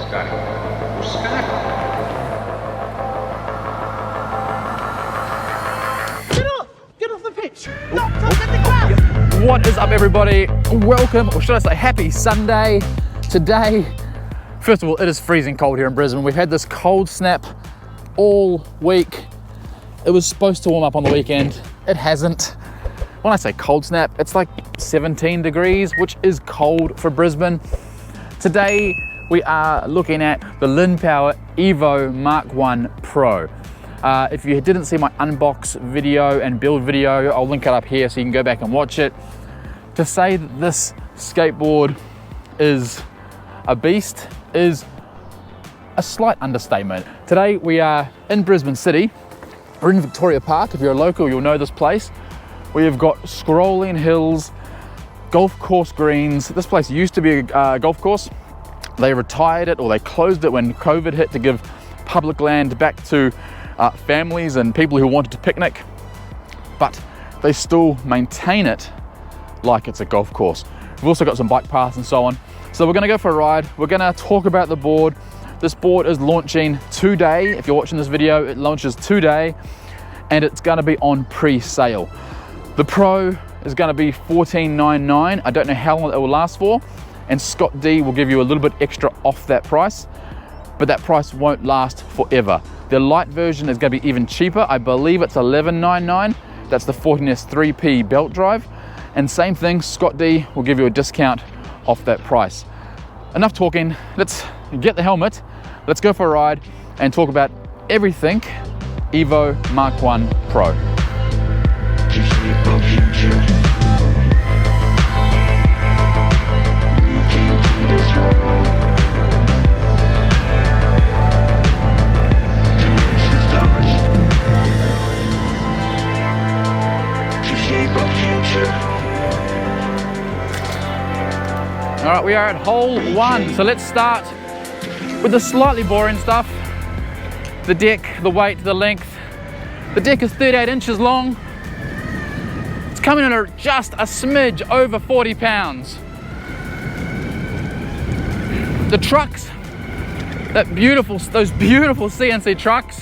skateboard or skateboard. Get off the pitch! Not touching the grass! What is up, everybody? Welcome, or should I say happy Sunday. Today, first of all, it is freezing cold here in Brisbane. We've had this cold snap all week. It was supposed to warm up on the weekend. It hasn't. When I say cold snap, it's like 17 degrees, which is cold for Brisbane. Today, we are looking at the LINNPOWER EVO Mk1 Pro. If you didn't see my unbox video and build video, I'll link it up here so you can go back and watch it. To say that this skateboard is a beast is a slight understatement. Today we are in Brisbane City. We're in Victoria Park. If you're a local, you'll know this place. We have got scrolling hills, golf course greens. This place used to be a golf course. They retired it, or they closed it when COVID hit to give public land back to families and people who wanted to picnic, but they still maintain it like it's a golf course. We've also got some bike paths and so on. So we're gonna go for a ride. We're gonna talk about the board. This board is launching today. If you're watching this video, it launches today and it's gonna be on pre-sale. The Pro is gonna be $14.99. I don't know how long it will last for, and Scott D will give you a little bit extra off that price, but that price won't last forever. The Lite version is gonna be even cheaper. I believe it's $11.99. That's the 14S 3P belt drive. And same thing, Scott D will give you a discount off that price. Enough talking, let's get the helmet, let's go for a ride and talk about everything EVO Mk1 Pro. All right, we are at hole one. So let's start with the slightly boring stuff. The deck, the weight, the length. The deck is 38 inches long. It's coming in at just a smidge over 40 pounds. The trucks, those beautiful CNC trucks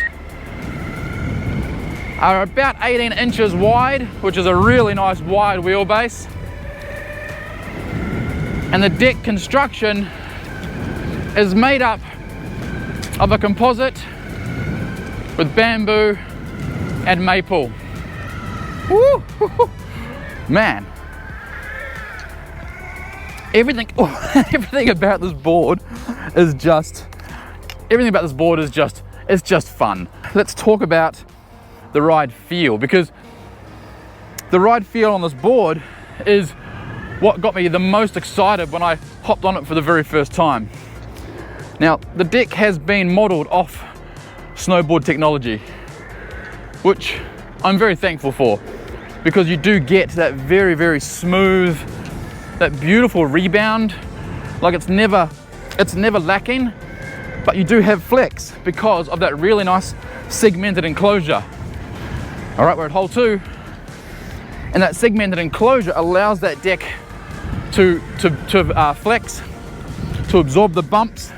are about 18 inches wide, which is a really nice wide wheelbase. And the deck construction is made up of a composite with bamboo and maple. Woo! Man, everything about this board is just it's just fun. Let's talk about the ride feel, because the ride feel on this board is what got me the most excited when I hopped on it for the very first time. Now, the deck has been modeled off snowboard technology, which I'm very thankful for, because you do get that very, very smooth, that beautiful rebound. Like it's never lacking, but you do have flex because of that really nice segmented enclosure. All right, we're at hole two, and that segmented enclosure allows that deck to flex, to absorb the bumps,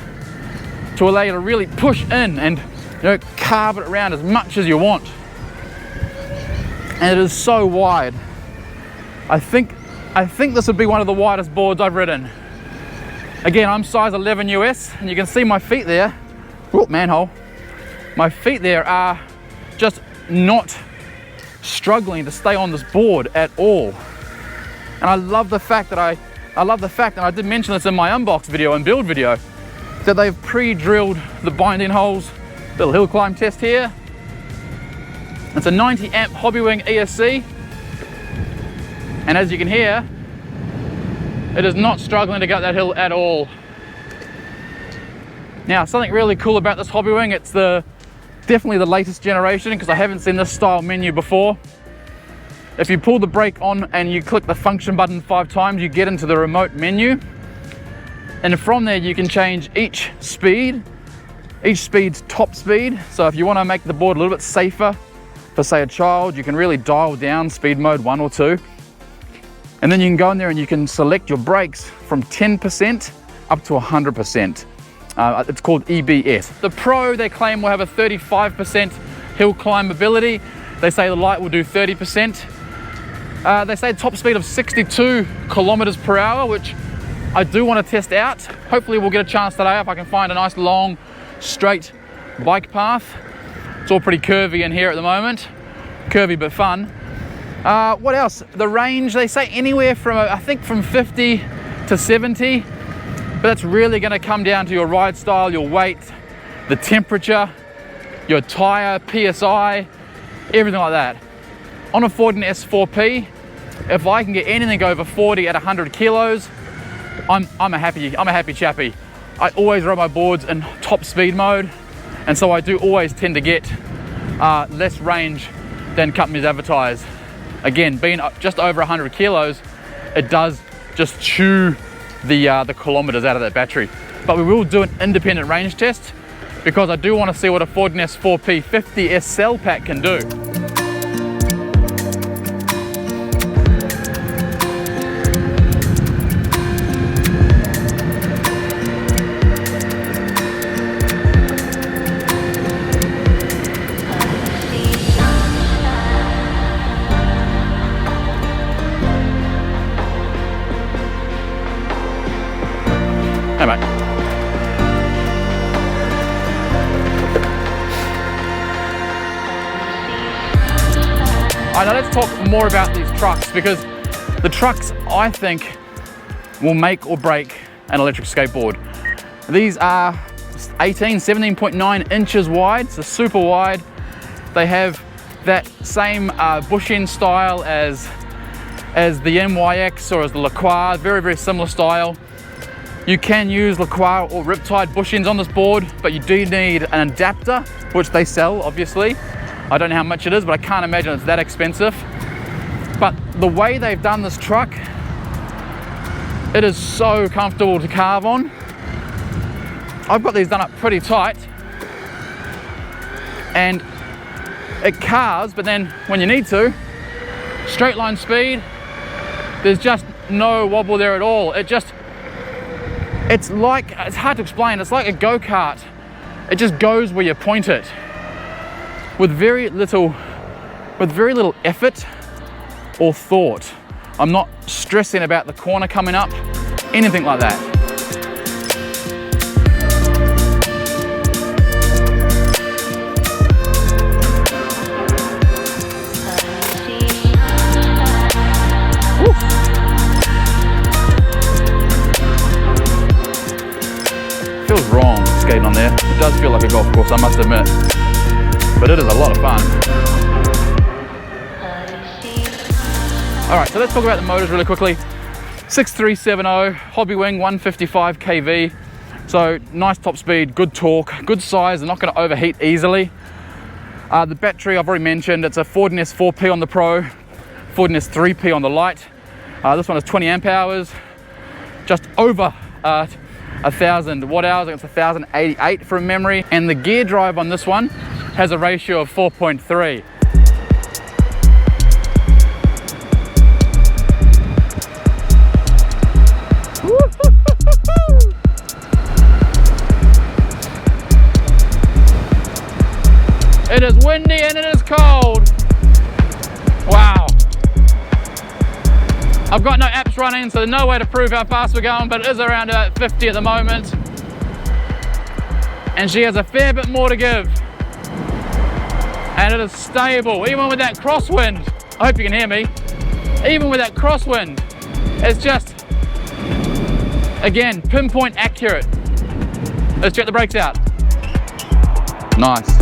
to allow you to really push in and carve it around as much as you want. And it is so wide. I think this would be one of the widest boards I've ridden. Again, I'm size 11 US, and you can see my feet there. Oh, manhole. My feet there are just not struggling to stay on this board at all. And I love the fact that and I did mention this in my unbox video and build video, that they've pre-drilled the binding holes. Little hill climb test here. It's a 90 amp Hobbywing ESC. And as you can hear, it is not struggling to go up that hill at all. Now, something really cool about this Hobbywing, it's definitely the latest generation, because I haven't seen this style menu before. If you pull the brake on and you click the function button 5 times, you get into the remote menu. And from there, you can change each speed's top speed. So if you want to make the board a little bit safer for, say, a child, you can really dial down speed mode 1 or 2. And then you can go in there and you can select your brakes from 10% up to 100%. It's called EBS. The Pro, they claim, will have a 35% hill climbability. They say the Lite will do 30%. They say top speed of 62 kilometers per hour, which I do want to test out. Hopefully we'll get a chance today if I can find a nice long, straight bike path. It's all pretty curvy in here at the moment. Curvy but fun. What else? The range, they say anywhere from, I think from 50 to 70, but that's really going to come down to your ride style, your weight, the temperature, your tire, PSI, everything like that. On a Ford S4P, if I can get anything over 40 at 100 kilos, I'm a happy chappy. I always ride my boards in top speed mode, and so I do always tend to get less range than companies advertise. Again, being just over 100 kilos, it does just chew the kilometers out of that battery. But we will do an independent range test because I do want to see what a Ford S4P 50S cell pack can do. Hey mate. Alright, now let's talk more about these trucks, because the trucks, I think, will make or break an electric skateboard. These are 17.9 inches wide, so super wide. They have that same bush end style as the NYX or as the LINNPOWER, very, very similar style. You can use LINNPOWER or Riptide bush ends on this board, but you do need an adapter, which they sell, obviously. I don't know how much it is, but I can't imagine it's that expensive. But the way they've done this truck, it is so comfortable to carve on. I've got these done up pretty tight, and it carves, but then when you need to, straight line speed, there's just no wobble there at all. It's hard to explain. It's like a go-kart. It just goes where you point it with very little effort or thought. I'm not stressing about the corner coming up, anything like that. Feels wrong skating on there. It does feel like a golf course, I must admit, but it is a lot of fun. All right, so let's talk about the motors really quickly. 6370 Hobby Wing 155 kV, so nice top speed, good torque, good size. They're not going to overheat easily. The battery I've already mentioned. It's a Ford S4P on the Pro, Ford S3P on the Lite. This one is 20 amp hours, just over 1,000 watt hours. I think it's 1,088 from memory, and the gear drive on this one has a ratio of 4.3. It is windy and it is cold. Wow. I've got no apps running, so there's no way to prove how fast we're going, but it is around about 50 at the moment. And she has a fair bit more to give. And it is stable, even with that crosswind. I hope you can hear me. Even with that crosswind, it's just, again, pinpoint accurate. Let's check the brakes out. Nice.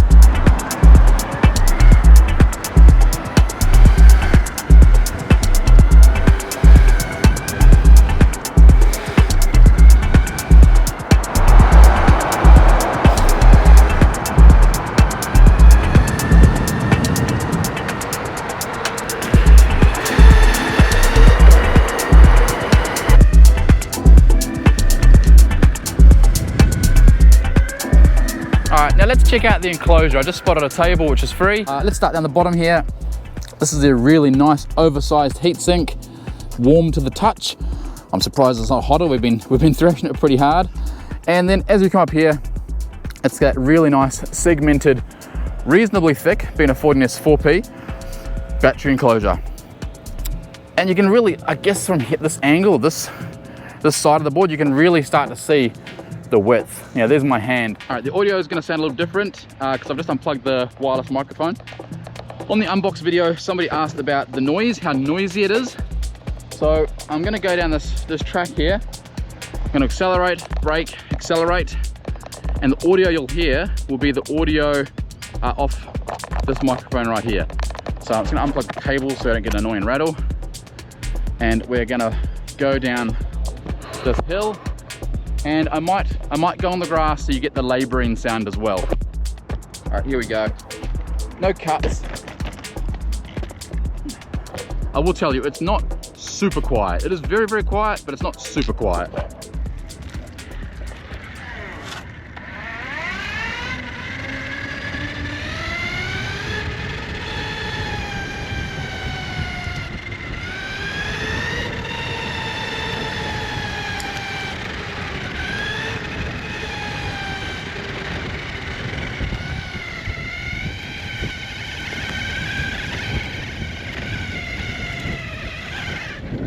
Now let's check out the enclosure. I just spotted a table which is free. Let's start down the bottom here. This is a really nice oversized heatsink, warm to the touch. I'm surprised it's not hotter. We've been thrashing it pretty hard. And then as we come up here, it's got really nice segmented, reasonably thick, being a 14S 4P battery enclosure. And you can really, I guess from this angle, this side of the board, you can really start to see the width. Yeah, there's my hand. All right, the audio is gonna sound a little different because I've just unplugged the wireless microphone. On the unbox video, somebody asked about the noise, how noisy it is. So I'm gonna go down this track here. I'm gonna accelerate, brake, accelerate, and the audio you'll hear will be the audio off this microphone right here. So I'm just gonna unplug the cable so I don't get an annoying rattle. And we're gonna go down this hill, and I might go on the grass so you get the laboring sound as well. All right, here we go. No cuts. I will tell you, it's not super quiet. It is very, very quiet, but it's not super quiet.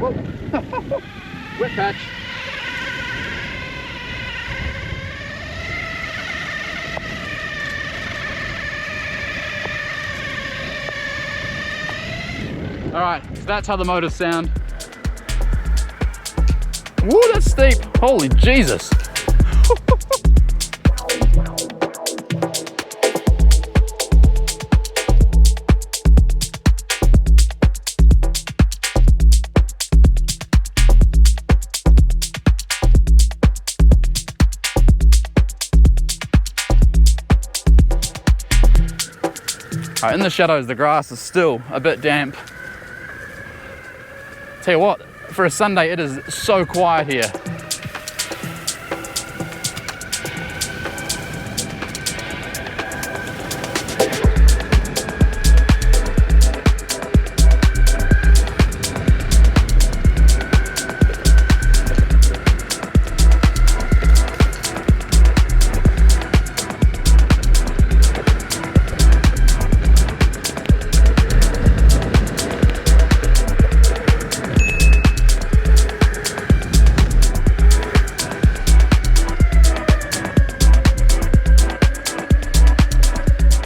Whoa. Wet patch. All right, so that's how the motors sound. Woo, that's steep. Holy Jesus. Right, in the shadows, the grass is still a bit damp. Tell you what, for a Sunday, it is so quiet here.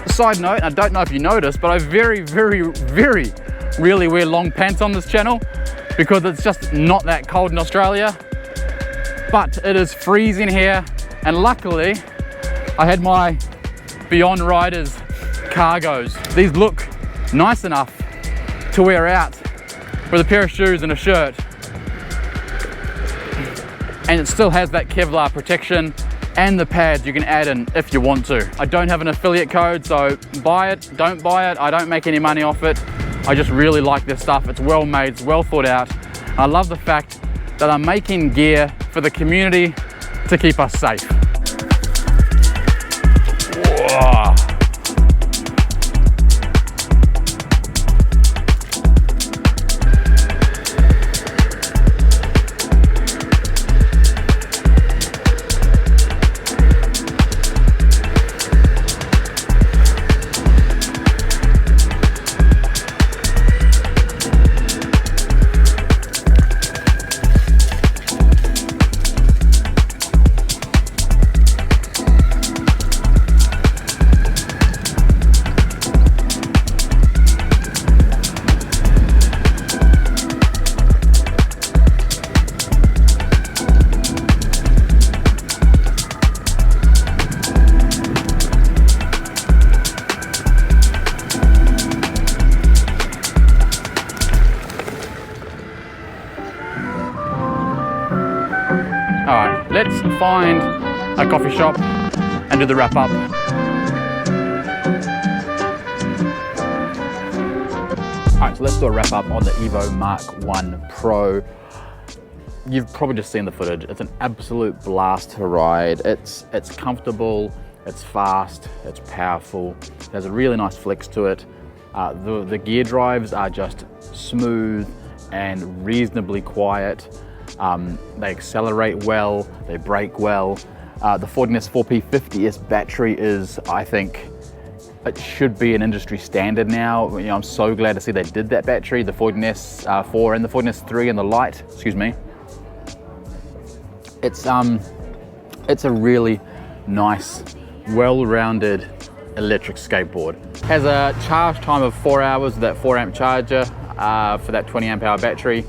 Side note, I don't know if you noticed, but I very rarely wear long pants on this channel because it's just not that cold in Australia. But it is freezing here, and luckily I had my Beyond Riders cargos. These look nice enough to wear out with a pair of shoes and a shirt, and it still has that Kevlar protection and the pads you can add in if you want to. I don't have an affiliate code, so buy it, don't buy it. I don't make any money off it. I just really like this stuff. It's well made, it's well thought out. I love the fact that I'm making gear for the community to keep us safe. Whoa. All right, let's find a coffee shop and do the wrap up. All right, so let's do a wrap up on the Evo Mk1 Pro. You've probably just seen the footage. It's an absolute blast to ride. It's comfortable, it's fast, it's powerful. There's a really nice flex to it. The gear drives are just smooth and reasonably quiet. They accelerate well, they brake well. The 40NS 4P50S battery is, I think, it should be an industry standard now. You know, I'm so glad to see they did that battery, the 40NS 4 and the 40NS 3 and the Lite, excuse me. It's a really nice, well-rounded electric skateboard. Has a charge time of 4 hours with that 4 amp charger for that 20 amp hour battery.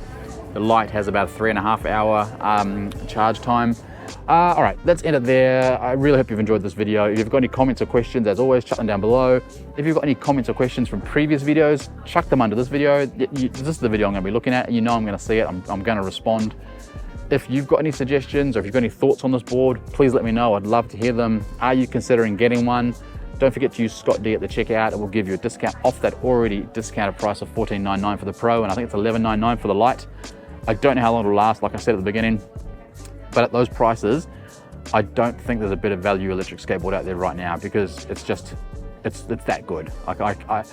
The Lite has about a 3.5 hour charge time. All right, let's end it there. I really hope you've enjoyed this video. If you've got any comments or questions, as always, chuck them down below. If you've got any comments or questions from previous videos, chuck them under this video. This is the video I'm gonna be looking at. You know I'm gonna see it, I'm gonna respond. If you've got any suggestions or if you've got any thoughts on this board, please let me know. I'd love to hear them. Are you considering getting one? Don't forget to use Scott D at the checkout. It will give you a discount off that already discounted price of $14.99 for the Pro, and I think it's $11.99 for the Lite. I don't know how long it'll last, like I said at the beginning, but at those prices, I don't think there's a better value electric skateboard out there right now, because it's that good. Like I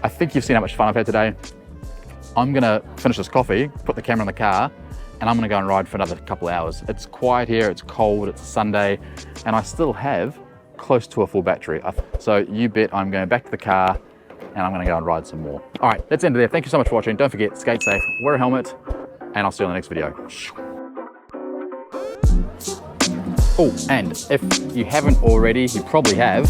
think you've seen how much fun I've had today. I'm gonna finish this coffee, put the camera in the car, and I'm gonna go and ride for another couple of hours. It's quiet here, it's cold, it's a Sunday, and I still have close to a full battery. So you bet I'm going back to the car and I'm gonna go and ride some more. All right, let's end it there. Thank you so much for watching. Don't forget, skate safe, wear a helmet, and I'll see you in the next video. Oh, and if you haven't already, you probably have.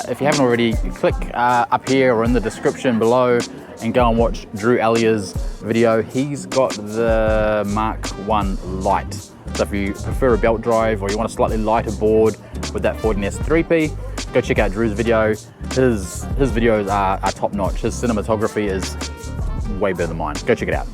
If you haven't already, click up here or in the description below and go and watch Drew Ellier's video. He's got the Mk1 LITE. So if you prefer a belt drive or you want a slightly lighter board with that 40NS 3P, go check out Drew's video. His videos are top notch. His cinematography is way better than mine. Go check it out.